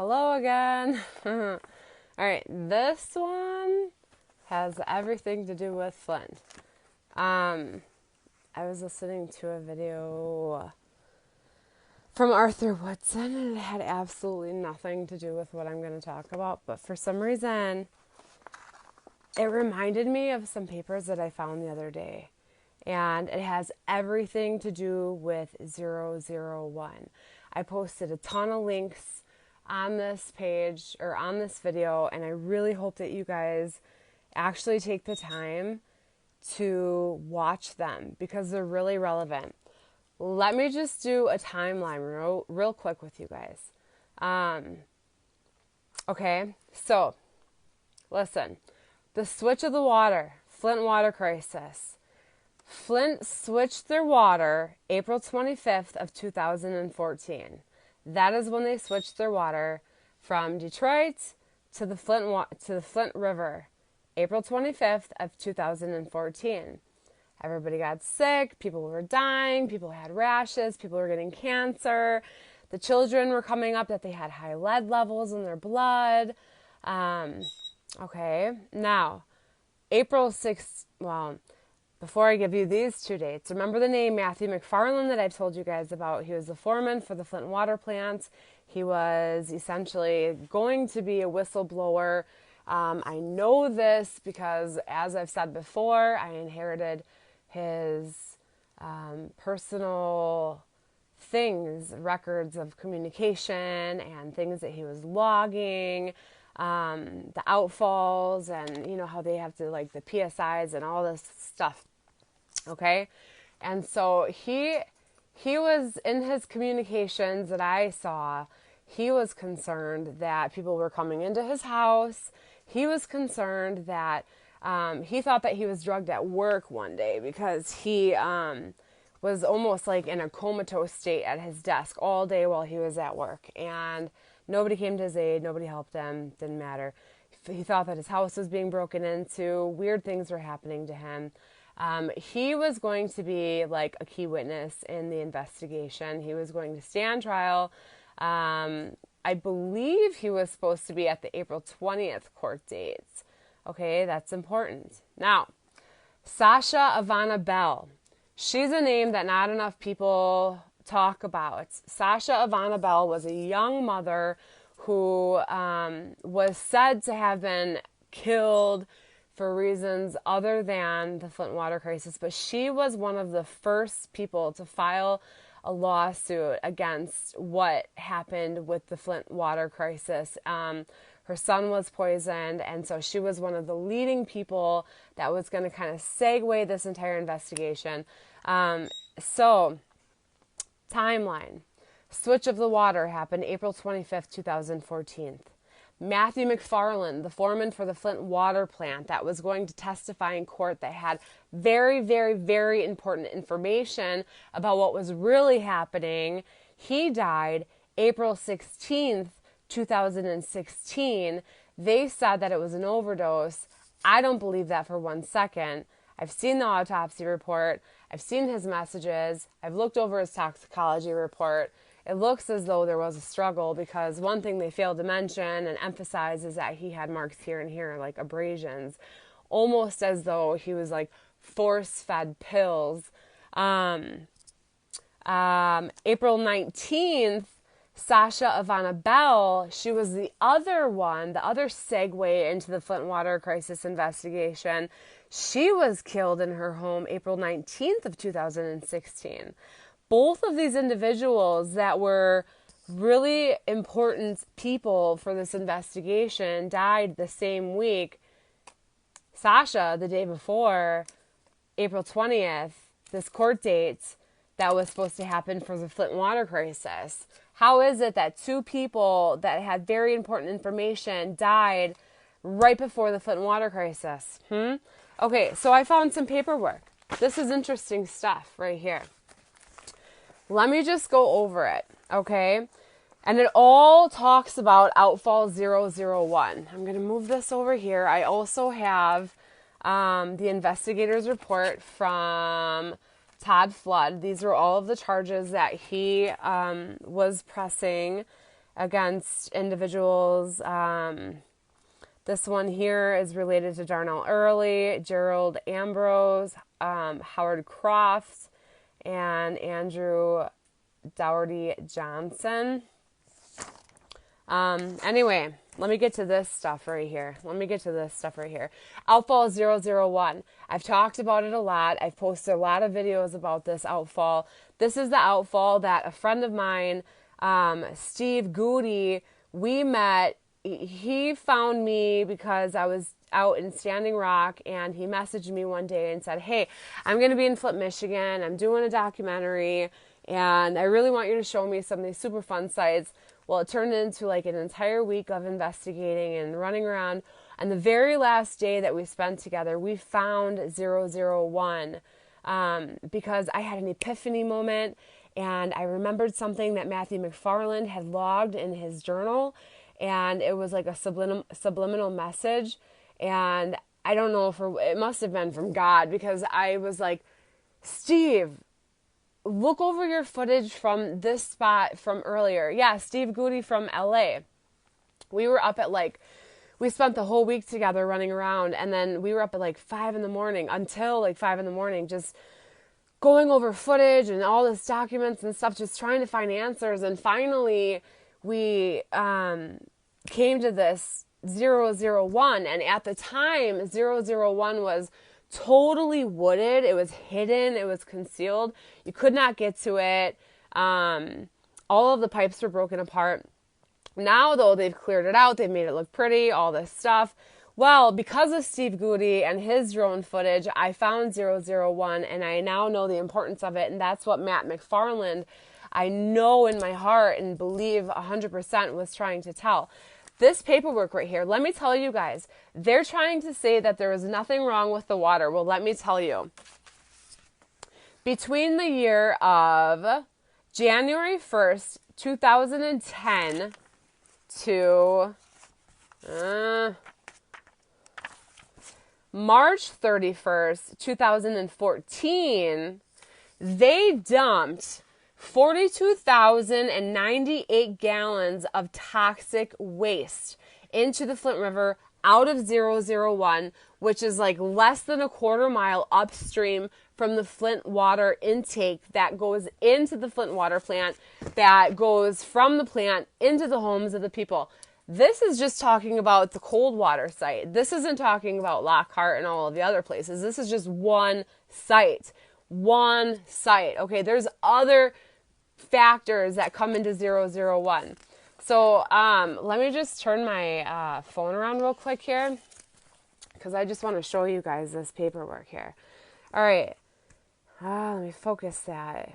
Hello again. All right, this one has everything to do with Flint. I was listening to a video from Arthur Woodson, and it had absolutely nothing to do with what I'm going to talk about, but for some reason, it reminded me of some papers that I found the other day, and it has everything to do with 001. I posted a ton of links on this page or on this video, and I really hope that you guys actually take the time to watch them because they're really relevant. Let me just do a timeline real quick with you guys. Okay, so listen, the switch of the water, Flint water crisis. Flint switched their water April 25th of 2014. That is when they switched their water from Detroit to the Flint River, April 25th of 2014. Everybody got sick, people were dying, people had rashes, people were getting cancer. The children were coming up that they had high lead levels in their blood. Okay, now, April 6th, before I give you these two dates, remember the name Matthew McFarland that I've told you guys about? He was the foreman for the Flint water plant. He was essentially going to be a whistleblower. I know this because, as I've said before, I inherited his personal things, records of communication and things that he was logging, the outfalls, and you know how they have to, like, the PSIs and all this stuff. Okay, and so he was, in his communications that I saw, he was concerned that people were coming into his house. He was concerned that he thought that he was drugged at work one day because he was almost like in a comatose state at his desk all day while he was at work, and nobody came to his aid, nobody helped him, didn't matter. He thought that his house was being broken into, weird things were happening to him. He was going to be like a key witness in the investigation. He was going to stand trial. I believe he was supposed to be at the April 20th court date. Okay, that's important. Now, Sasha Ivana Bell. She's a name that not enough people talk about. Sasha Ivana Bell was a young mother who was said to have been killed for reasons other than the Flint water crisis, but she was one of the first people to file a lawsuit against what happened with the Flint water crisis. Her son was poisoned, and so she was one of the leading people that was going to kind of segue this entire investigation. So, timeline. Switch of the water happened April 25th, 2014. Matthew McFarland, the foreman for the Flint water plant that was going to testify in court that had very, very, very important information about what was really happening, he died April 16th, 2016. They said that it was an overdose. I don't believe that for 1 second. I've seen the autopsy report. I've seen his messages. I've looked over his toxicology report. It looks as though there was a struggle because one thing they failed to mention and emphasize is that he had marks here and here, like abrasions, almost as though he was like force-fed pills. April 19th, Sasha Ivana Bell, she was the other one, the other segue into the Flint water crisis investigation. She was killed in her home April 19th of 2016. Both of these individuals that were really important people for this investigation died the same week. Sasha, the day before, April 20th, this court date that was supposed to happen for the Flint water crisis. How is it that two people that had very important information died right before the Flint water crisis? Okay, so I found some paperwork. This is interesting stuff right here. Let me just go over it, okay? And it all talks about outfall 001. I'm going to move this over here. I also have the investigator's report from Todd Flood. These are all of the charges that he was pressing against individuals. This one here is related to Darnell Early, Gerald Ambrose, Howard Crofts, and Andrew Dougherty Johnson. Anyway, let me get to this stuff right here. Outfall 001. I've talked about it a lot. I've posted a lot of videos about this outfall. This is the outfall that a friend of mine, Steve Goody, we met. He found me because I was out in Standing Rock, and he messaged me one day and said, hey, I'm going to be in Flint, Michigan. I'm doing a documentary, and I really want you to show me some of these super fun sites. Well, it turned into like an entire week of investigating and running around. And the very last day that we spent together, we found 001 because I had an epiphany moment, and I remembered something that Matthew McFarland had logged in his journal, and it was like a subliminal message. And I don't know it must have been from God, because I was like, Steve, look over your footage from this spot from earlier. Yeah, Steve Goody from LA. We were up at we spent the whole week together running around, and then we were up at 5 in the morning, until 5 in the morning, just going over footage and all this documents and stuff, just trying to find answers. And finally we came to this 001, and at the time 001 was totally wooded. It was hidden. It was concealed. You could not get to it. All of the pipes were broken apart. Now, though, they've cleared it out. They've made it look pretty, all this stuff. Well, because of Steve Goody and his drone footage, I found 001, and I now know the importance of it. And that's what Matt McFarland, I know in my heart and believe 100%, was trying to tell. This paperwork right here, let me tell you guys, they're trying to say that there is nothing wrong with the water. Well, let me tell you. Between the year of January 1st, 2010 to March 31st, 2014, they dumped 42,098 gallons of toxic waste into the Flint River out of 001, which is less than a quarter mile upstream from the Flint water intake that goes into the Flint water plant, that goes from the plant into the homes of the people. This is just talking about the cold water site. This isn't talking about Lockhart and all of the other places. This is just one site. Okay, there's other factors that come into 001. So let me just turn my phone around real quick here, because I just want to show you guys this paperwork here. All right, let me focus that.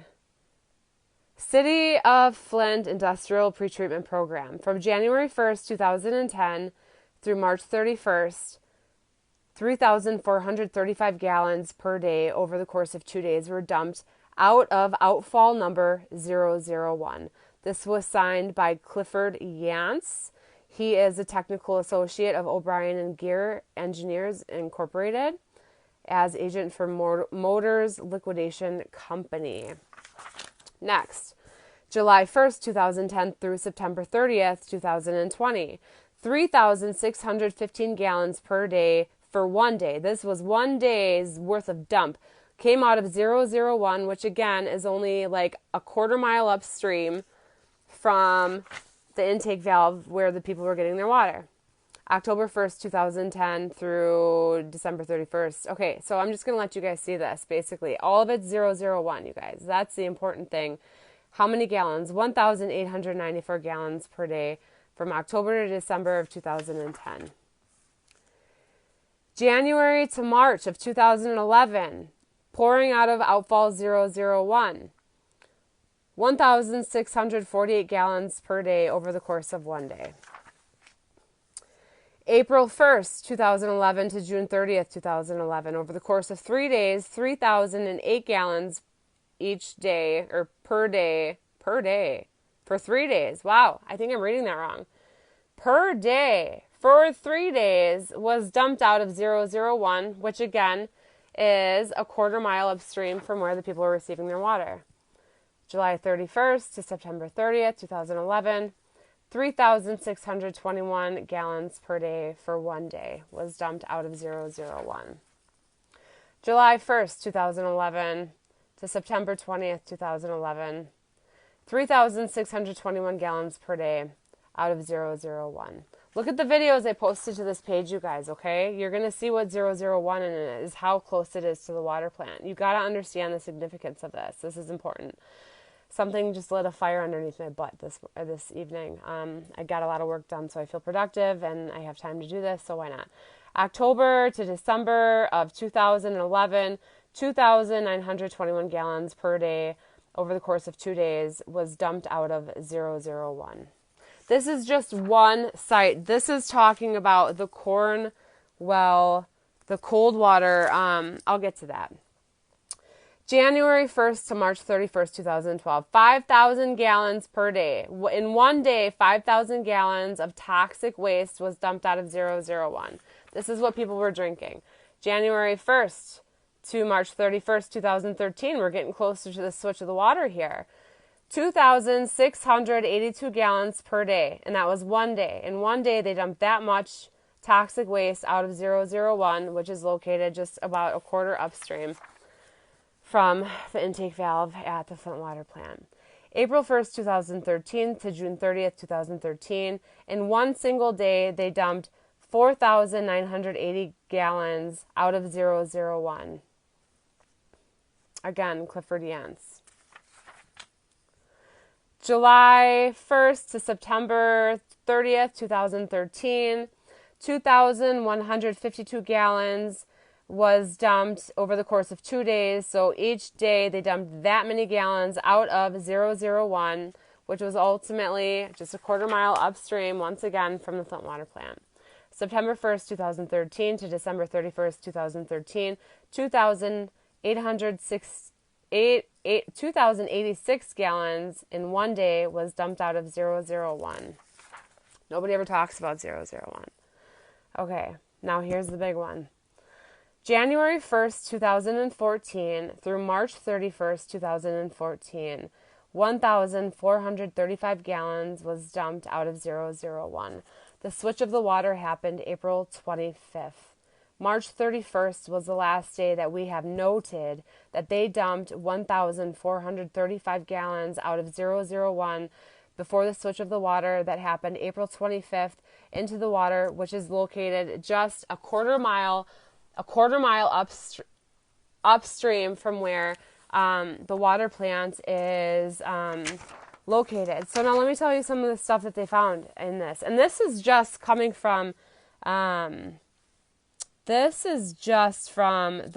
City of Flint Industrial Pretreatment Program. From January 1st, 2010 through March 31st, 3,435 gallons per day over the course of 2 days were dumped out of outfall number 001. This was signed by Clifford Yance. He is a technical associate of O'Brien and Gear Engineers Incorporated as agent for Motors Liquidation Company. Next, July 1st, 2010 through September 30th, 2020, 3,615 gallons per day for 1 day. This was 1 day's worth of dump. Came out of 001, which again is only a quarter mile upstream from the intake valve where the people were getting their water. October 1st, 2010 through December 31st. Okay, so I'm just going to let you guys see this. Basically, all of it's 001, you guys. That's the important thing. How many gallons? 1,894 gallons per day from October to December of 2010. January to March of 2011, pouring out of outfall 001. 1,648 gallons per day over the course of 1 day. April 1st, 2011 to June 30th, 2011. Over the course of 3 days, 3,008 gallons each day, or per day, for 3 days. Wow, I think I'm reading that wrong. Per day, for 3 days, was dumped out of 001, which again is a quarter mile upstream from where the people were receiving their water. July 31st to September 30th, 2011, 3,621 gallons per day for 1 day was dumped out of 001. July 1st, 2011 to September 20th, 2011, 3,621 gallons per day out of 001. Look at the videos I posted to this page, you guys, okay? You're going to see what 001 in it is, how close it is to the water plant. You got to understand the significance of this. This is important. Something just lit a fire underneath my butt this evening. I got a lot of work done, so I feel productive, and I have time to do this, so why not? October to December of 2011, 2,921 gallons per day over the course of 2 days was dumped out of 001. This is just one site. This is talking about the corn well, the cold water. I'll get to that. January 1st to March 31st, 2012, 5,000 gallons per day. In 1 day, 5,000 gallons of toxic waste was dumped out of 001. This is what people were drinking. January 1st to March 31st, 2013, we're getting closer to the switch of the water here. 2,682 gallons per day, and that was 1 day. In 1 day, they dumped that much toxic waste out of 001, which is located just about a quarter upstream from the intake valve at the Flint water plant. April 1st, 2013 to June 30th, 2013, in 1 single day, they dumped 4,980 gallons out of 001. Again, Clifford Yance. July 1st to September 30th, 2013, 2,152 gallons was dumped over the course of 2 days. So each day they dumped that many gallons out of 001, which was ultimately just a quarter mile upstream, once again, from the Flint water plant. September 1st, 2013 to December 31st, 2013, 2,086 gallons in 1 day was dumped out of 001. Nobody ever talks about 001. Okay, now here's the big one. January 1st, 2014 through March 31st, 2014, 1,435 gallons was dumped out of 001. The switch of the water happened April 25th. March 31st was the last day that we have noted that they dumped 1,435 gallons out of 001 before the switch of the water that happened April 25th into the water, which is located just a quarter mile upstream from where the water plant is located. So now let me tell you some of the stuff that they found in this. And this is just coming from, the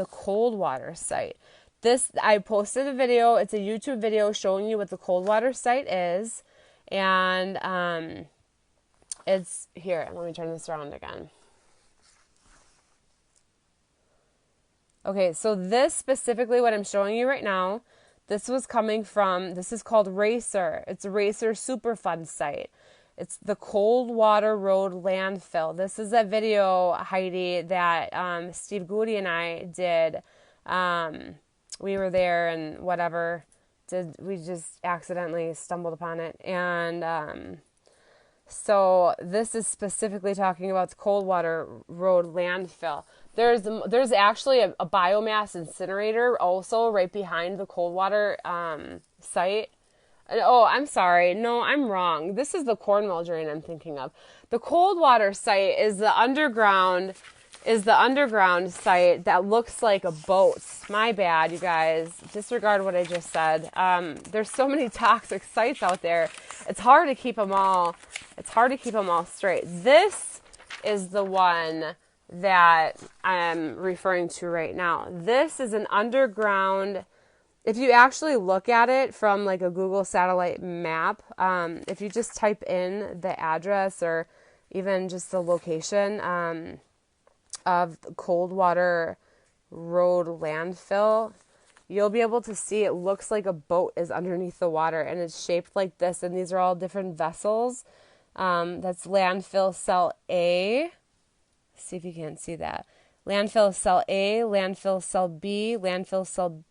cold water site. I posted a video. It's a YouTube video showing you what the cold water site is. And it's here. Let me turn this around again. Okay, so this specifically, what I'm showing you right now, this is called Racer. It's a Racer Superfund site. It's the Cold Water Road landfill. This is a video, Heidi, that Steve Goody and I did. We were there and whatever. We just accidentally stumbled upon it. And so this is specifically talking about the Cold Water Road landfill. There's actually a biomass incinerator also right behind the cold water site. Oh, I'm sorry. No, I'm wrong. This is the Cornwall drain I'm thinking of. The cold water site is the underground site that looks like a boat. My bad, you guys. Disregard what I just said. There's so many toxic sites out there. It's hard to keep them all straight. This is the one that I'm referring to right now. This is an underground. If you actually look at it from like a Google satellite map, if you just type in the address or even just the location of the Cold Water Road landfill, you'll be able to see it looks like a boat is underneath the water, and it's shaped like this, and these are all different vessels. That's landfill cell A. See if you can't see that. Landfill cell A, landfill cell B, landfill cell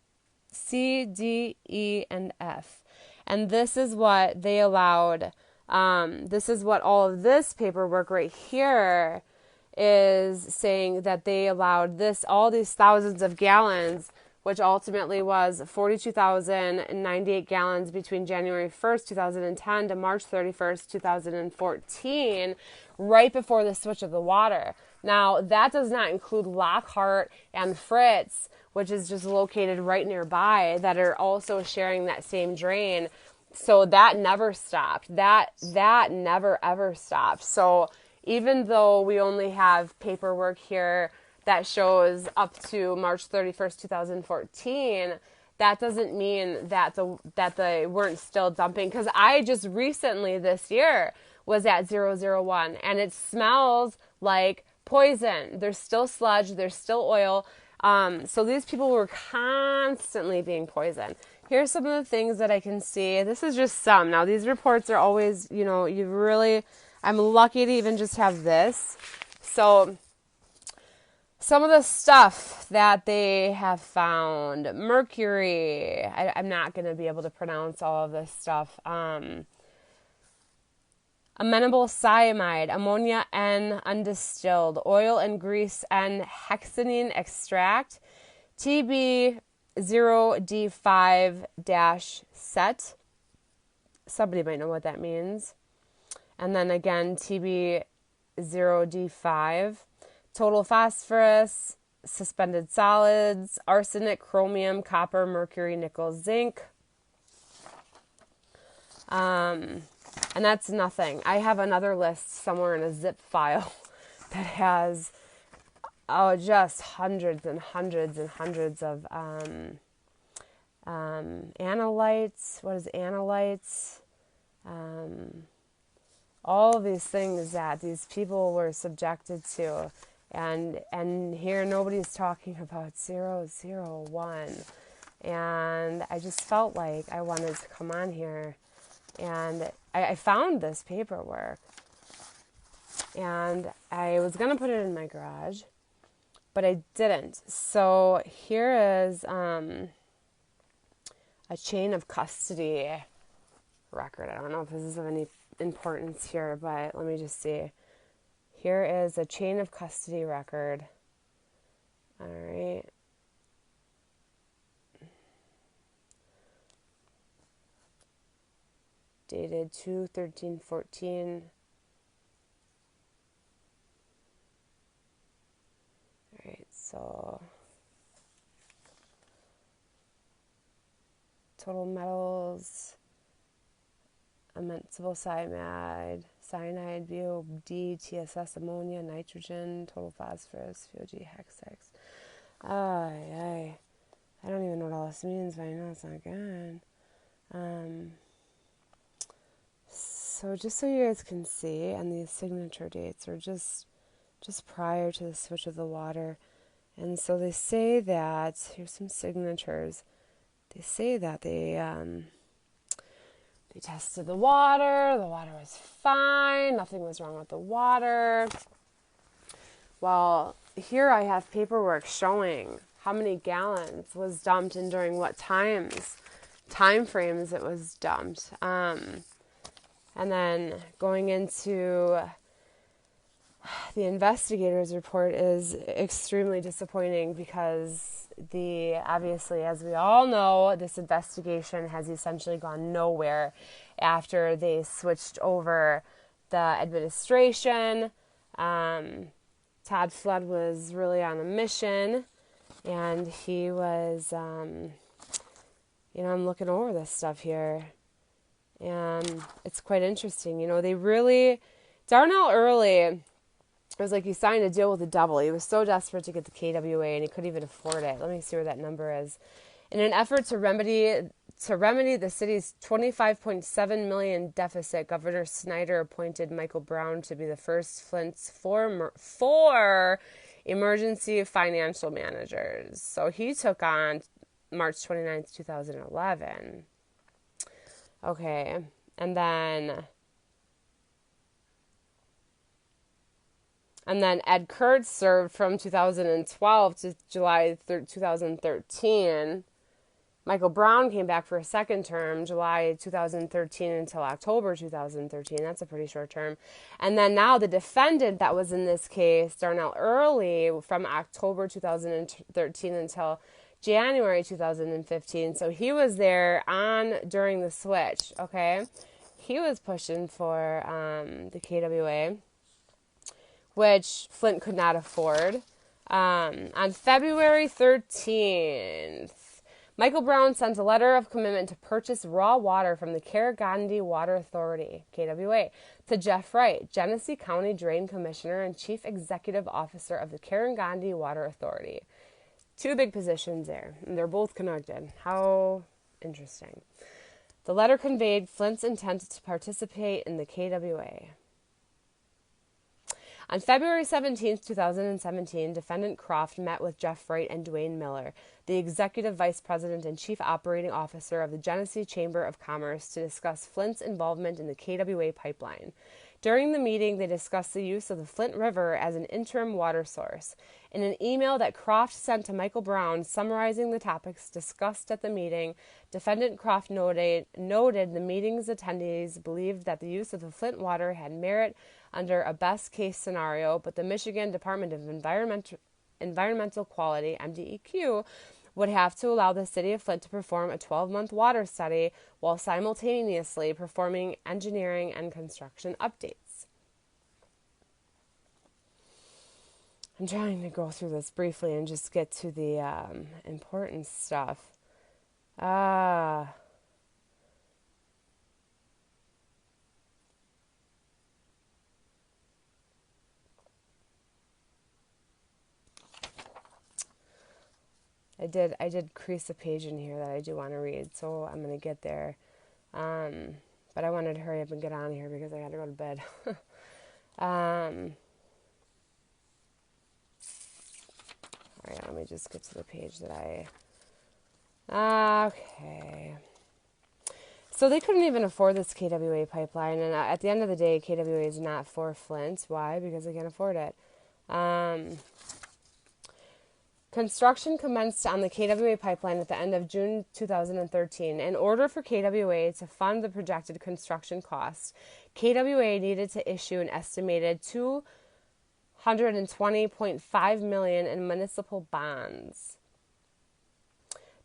C, D, E, and F. And this is what they allowed This is what all of this paperwork right here is saying, that they allowed all these thousands of gallons, which ultimately was 42,098 gallons between January 1st, 2010 to March 31st, 2014, right before the switch of the water. Now, that does not include Lockhart and Fritz, which is just located right nearby, that are also sharing that same drain. So that never stopped. That never, ever stopped. So even though we only have paperwork here that shows up to March 31st, 2014, that doesn't mean that they weren't still dumping. Because I just recently this year was at 001, and it smells like poison. There's still sludge. There's still oil. So these people were constantly being poisoned. Here's some of the things that I can see. This is just some. Now, these reports are always, I'm lucky to even just have this. So some of the stuff that they have found: mercury. I'm not going to be able to pronounce all of this stuff. Amenable cyanide, ammonia N undistilled, oil and grease N hexanine extract, TB0D5-set. Somebody might know what that means. And then again, TB0D5. Total phosphorus, suspended solids, arsenic, chromium, copper, mercury, nickel, zinc. And that's nothing. I have another list somewhere in a zip file that has just hundreds and hundreds and hundreds of analytes. What is analytes? All of these things that these people were subjected to. And here nobody's talking about 001. And I just felt like I wanted to come on here. And I found this paperwork. And I was going to put it in my garage, but I didn't. So here is a chain of custody record. I don't know if this is of any importance here, but let me just see. Here is a chain of custody record. All right. Dated 2/13/14. All right, so total metals, immensible cyanide, BOD, TSS, ammonia, nitrogen, total phosphorus, VOG, hex. I don't even know what all this means, but I know it's not good. So just so you guys can see, and these signature dates are just prior to the switch of the water. And so they say that, here's some signatures. They say that they tested the water was fine, nothing was wrong with the water. Well, here I have paperwork showing how many gallons was dumped and during what time frames it was dumped. And then going into the investigator's report is extremely disappointing because obviously, as we all know, this investigation has essentially gone nowhere after they switched over the administration. Todd Flood was really on a mission, and he was, I'm looking over this stuff here. And it's quite interesting. They really, Darnell Early, it was like he signed a deal with the devil. He was so desperate to get the KWA, and he couldn't even afford it. Let me see where that number is. In an effort to remedy the city's $25.7 million deficit, Governor Snyder appointed Michael Brown to be the first Flint's four emergency financial managers. So he took on March 29th, 2011. Okay, and then Ed Kurtz served from 2012 to July 2013. Michael Brown came back for a second term, July 2013 until October 2013. That's a pretty short term. And then now the defendant that was in this case, Darnell Early, from October 2013 until January 2015. So he was there during the switch, okay? He was pushing for the KWA, which Flint could not afford. On February 13th, Michael Brown sent a letter of commitment to purchase raw water from the Karagandhi Water Authority, KWA, to Jeff Wright, Genesee County Drain Commissioner and Chief Executive Officer of the Karagandhi Water Authority. Two big positions there, and they're both connected. How interesting. The letter conveyed Flint's intent to participate in the KWA. On February 17, 2017, Defendant Croft met with Jeff Wright and Dwayne Miller, the Executive Vice President and Chief Operating Officer of the Genesee Chamber of Commerce, to discuss Flint's involvement in the KWA pipeline. During the meeting, they discussed the use of the Flint River as an interim water source. In an email that Croft sent to Michael Brown summarizing the topics discussed at the meeting, Defendant Croft noted the meeting's attendees believed that the use of the Flint water had merit under a best-case scenario, but the Michigan Department of Environmental Quality, MDEQ, would have to allow the city of Flint to perform a 12-month water study while simultaneously performing engineering and construction updates. I'm trying to go through this briefly and just get to the important stuff. I did crease a page in here that I do want to read, so I'm going to get there. But I wanted to hurry up and get on here because I got to go to bed. All right, let me just get to the page that okay. So they couldn't even afford this KWA pipeline, and at the end of the day, KWA is not for Flint. Why? Because they can't afford it. Construction commenced on the KWA pipeline at the end of June 2013. In order for KWA to fund the projected construction costs, KWA needed to issue an estimated $220.5 million in municipal bonds.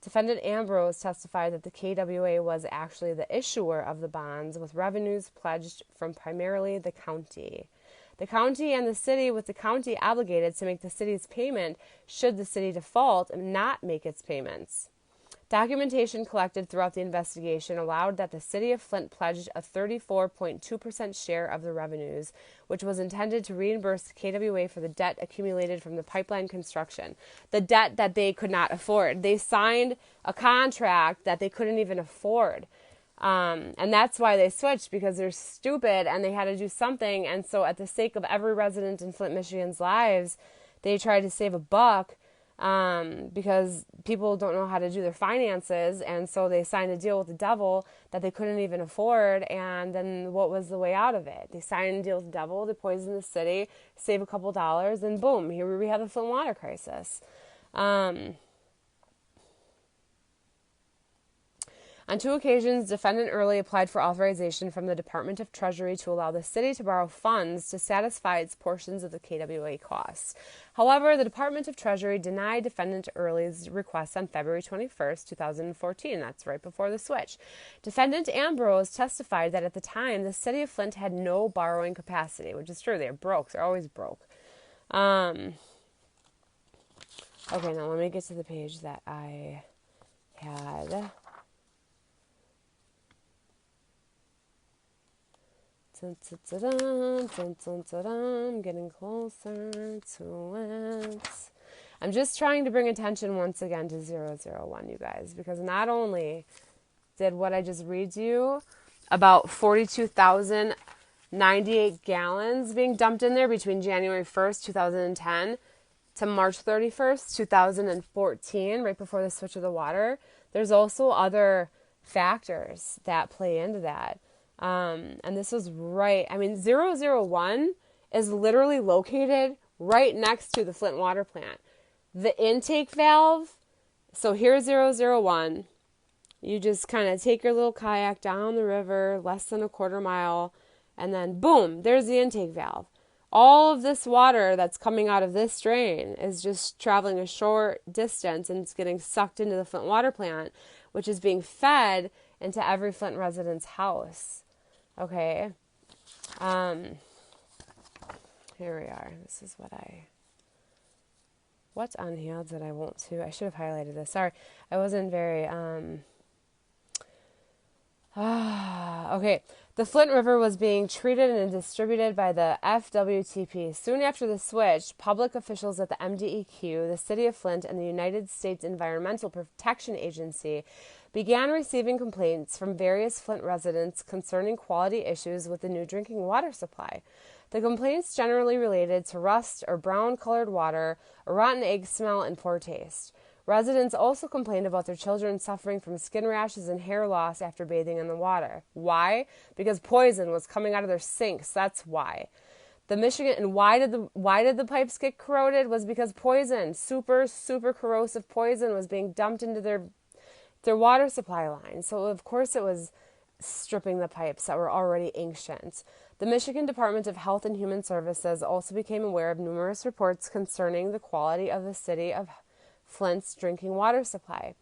Defendant Ambrose testified that the KWA was actually the issuer of the bonds, with revenues pledged from primarily the county. The county and the city, with the county obligated to make the city's payment should the city default and not make its payments. Documentation collected throughout the investigation allowed that the city of Flint pledged a 34.2% share of the revenues, which was intended to reimburse KWA for the debt accumulated from the pipeline construction, the debt that they could not afford. They signed a contract that they couldn't even afford. And that's why they switched, because they're stupid and they had to do something. And so at the sake of every resident in Flint, Michigan's lives, they tried to save a buck, because people don't know how to do their finances. And so they signed a deal with the devil that they couldn't even afford. And then what was the way out of it? They signed a deal with the devil, they poisoned the city, save a couple dollars, and boom, here we have the Flint water crisis. On two occasions, Defendant Early applied for authorization from the Department of Treasury to allow the city to borrow funds to satisfy its portions of the KWA costs. However, the Department of Treasury denied Defendant Early's request on February 21st, 2014. That's right before the switch. Defendant Ambrose testified that at the time, the city of Flint had no borrowing capacity, which is true. They're broke. They're always broke. Okay, now let me get to the page that I had. I'm getting closer to it. I'm just trying to bring attention once again to 001, you guys, because not only did what I just read to you about 42,098 gallons being dumped in there between January 1st, 2010 to March 31st, 2014, right before the switch of the water, there's also other factors that play into that. And this was right, 001 is literally located right next to the Flint water plant. The intake valve, so here's 001, You just kind of take your little kayak down the river, less than a quarter mile, and then boom, there's the intake valve. All of this water that's coming out of this drain is just traveling a short distance and it's getting sucked into the Flint water plant, which is being fed into every Flint resident's house. Okay. Here we are. This is what's on here that I want to, I should have highlighted this. Sorry. I wasn't very, okay. The Flint River was being treated and distributed by the FWTP. Soon after the switch, public officials at the MDEQ, the City of Flint, and the United States Environmental Protection Agency began receiving complaints from various Flint residents concerning quality issues with the new drinking water supply. The complaints generally related to rust or brown-colored water, a rotten egg smell, and poor taste. Residents also complained about their children suffering from skin rashes and hair loss after bathing in the water. Why? Because poison was coming out of their sinks. That's why. Why did the pipes get corroded? Was because poison, super corrosive poison, was being dumped into their water supply line. So of course it was stripping the pipes that were already ancient. The Michigan Department of Health and Human Services also became aware of numerous reports concerning the quality of the city of Flint's drinking water supply.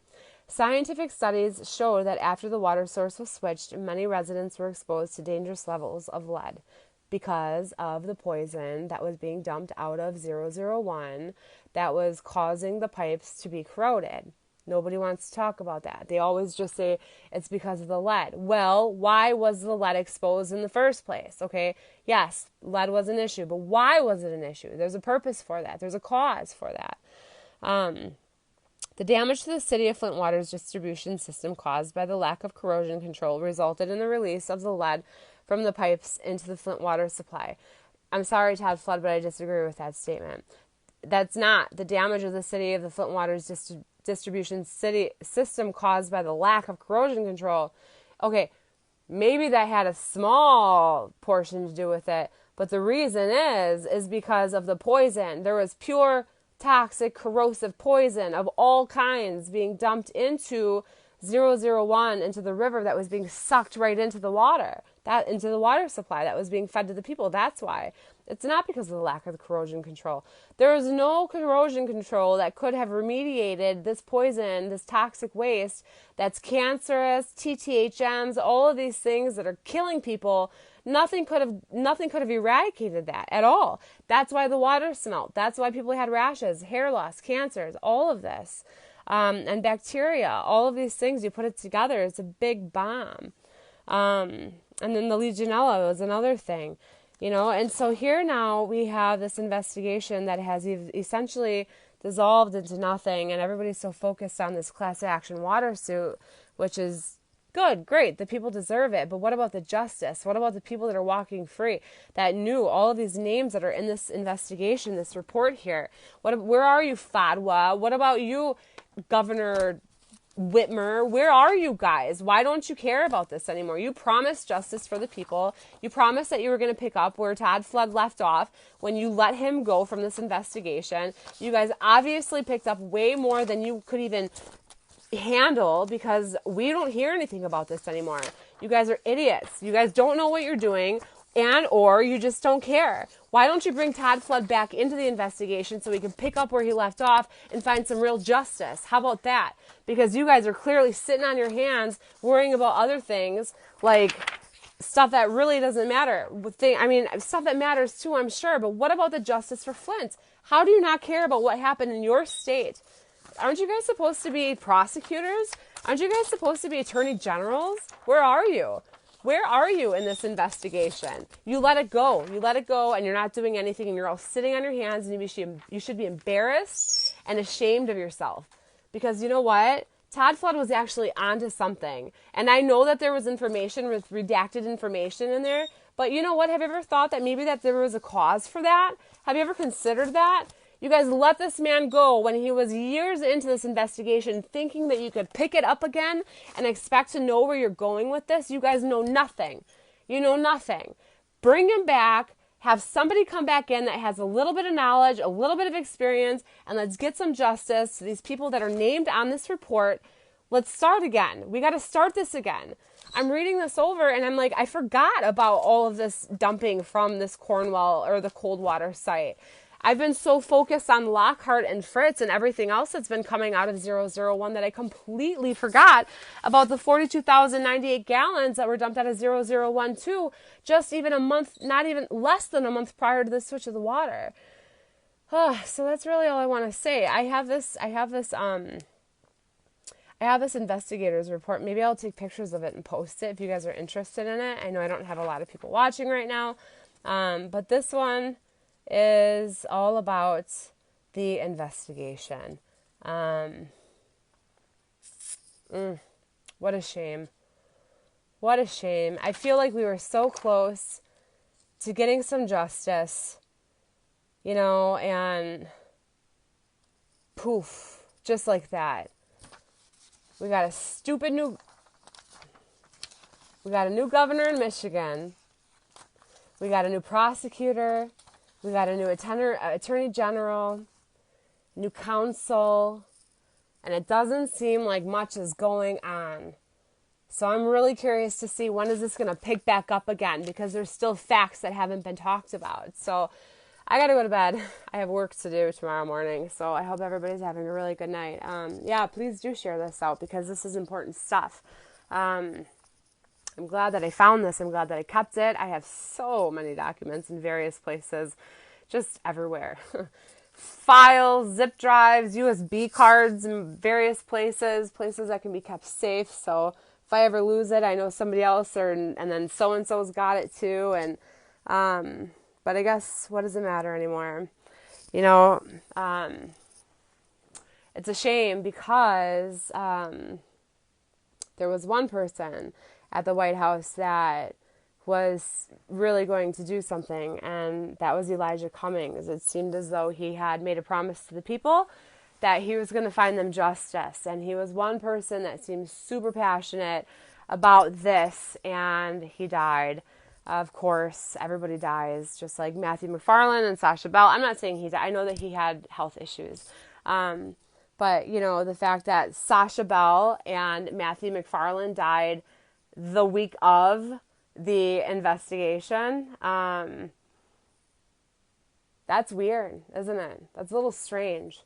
Scientific studies showed that after the water source was switched, many residents were exposed to dangerous levels of lead because of the poison that was being dumped out of 001 that was causing the pipes to be corroded. Nobody wants to talk about that. They always just say it's because of the lead. Well, why was the lead exposed in the first place? Okay, yes, lead was an issue, but why was it an issue? There's a purpose for that. There's a cause for that. The damage to the City of Flint water's distribution system caused by the lack of corrosion control resulted in the release of the lead from the pipes into the Flint water supply. I'm sorry, Todd Flood, but I disagree with that statement. That's not the damage of the City of the Flint water's distribution system caused by the lack of corrosion control. Okay, maybe that had a small portion to do with it, but the reason is because of the poison. There was pure toxic, corrosive poison of all kinds being dumped into 001, into the river that was being sucked right into the water, into the water supply that was being fed to the people. That's why. It's not because of the lack of the corrosion control. There is no corrosion control that could have remediated this poison, this toxic waste that's cancerous, TTHMs, all of these things that are killing people. Nothing could have eradicated that at all. That's why the water smelled. That's why people had rashes, hair loss, cancers, all of this. And bacteria, all of these things, you put it together, it's a big bomb. And then the Legionella was another thing, and so here now we have this investigation that has essentially dissolved into nothing, and everybody's so focused on this class action water suit, which is good, great, the people deserve it, but what about the justice? What about the people that are walking free, that knew all of these names that are in this investigation, this report here? Where are you, FADWA? What about you, Governor Whitmer? Where are you guys? Why don't you care about this anymore? You promised justice for the people. You promised that you were going to pick up where Todd Flood left off when you let him go from this investigation. You guys obviously picked up way more than you could even handle because we don't hear anything about this anymore. You guys are idiots. You guys don't know what you're doing, or you just don't care. Why don't you bring Todd Flood back into the investigation so we can pick up where he left off and find some real justice? How about that? Because you guys are clearly sitting on your hands worrying about other things like stuff that really doesn't matter. Stuff that matters too, I'm sure, but what about the justice for Flint? How do you not care about what happened in your state? Aren't you guys supposed to be prosecutors? Aren't you guys supposed to be attorney generals? Where are you? Where are you in this investigation? You let it go. You let it go, and you're not doing anything, and you're all sitting on your hands, and you should be embarrassed and ashamed of yourself. Because you know what? Todd Flood was actually onto something. And I know that there was information with redacted information in there, but you know what? Have you ever thought that maybe that there was a cause for that? Have you ever considered that? You guys let this man go when he was years into this investigation thinking that you could pick it up again and expect to know where you're going with this. You guys know nothing. You know nothing. Bring him back. Have somebody come back in that has a little bit of knowledge, a little bit of experience, and let's get some justice to these people that are named on this report. Let's start again. We got to start this again. I'm reading this over and I'm like, I forgot about all of this dumping from this Cornwall or the Coldwater site. I've been so focused on Lockhart and Fritz and everything else that's been coming out of 001 that I completely forgot about the 42,098 gallons that were dumped out of 001 just even a month, not even less than a month prior to the switch of the water. So that's really all I want to say. I have this investigator's report. Maybe I'll take pictures of it and post it if you guys are interested in it. I know I don't have a lot of people watching right now, but this one is all about the investigation. What a shame. What a shame. I feel like we were so close to getting some justice, you know, and poof, just like that. We got a new governor in Michigan. We got a new prosecutor. We got a new attorney general, new counsel, and it doesn't seem like much is going on. So I'm really curious to see when is this going to pick back up again, because there's still facts that haven't been talked about. So I got to go to bed. I have work to do tomorrow morning, so I hope everybody's having a really good night. Yeah, please do share this out because this is important stuff. I'm glad that I found this. I'm glad that I kept it. I have so many documents in various places, just everywhere. Files, zip drives, USB cards in various places that can be kept safe. So if I ever lose it, I know somebody else, and then so-and-so's got it too. And, but I guess, what does it matter anymore? You know, it's a shame because there was one person at the White House that was really going to do something, and that was Elijah Cummings. It seemed as though he had made a promise to the people that he was going to find them justice, and he was one person that seemed super passionate about this, and he died. Of course, everybody dies, just like Matthew McFarland and Sasha Bell. I'm not saying he died. I know that he had health issues. But, you know, the fact that Sasha Bell and Matthew McFarland died the week of the investigation, that's weird, isn't it? That's a little strange.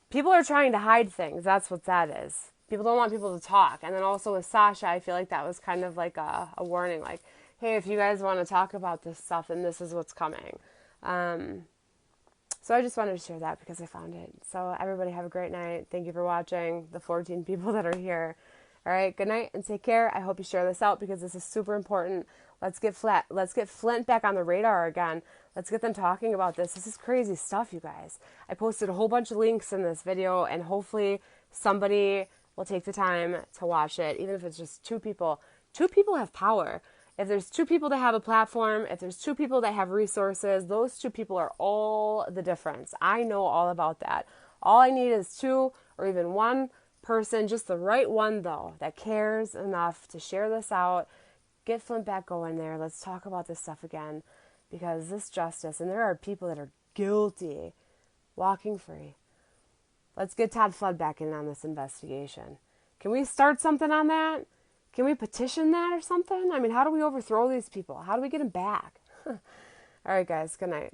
People are trying to hide things. That's what that is. People don't want people to talk. And then also with Sasha, I feel like that was kind of like a warning, like, hey, if you guys want to talk about this stuff, then this is what's coming. So I just wanted to share that because I found it. So everybody have a great night. Thank you for watching, the 14 people that are here. All right, good night and take care. I hope you share this out because this is super important. Let's get Flint back on the radar again. Let's get them talking about this. This is crazy stuff, you guys. I posted a whole bunch of links in this video, and hopefully somebody will take the time to watch it, even if it's just 2 people. 2 people have power. If there's 2 people that have a platform, if there's 2 people that have resources, those 2 people are all the difference. I know all about that. All I need is 2 or even 1 person, just the right one though, that cares enough to share this out. Get Flint back going there. Let's talk about this stuff again, because this justice, and there are people that are guilty, walking free. Let's get Todd Flood back in on this investigation. Can we start something on that? Can we petition that or something? I mean, how do we overthrow these people? How do we get them back? All right, guys, good night.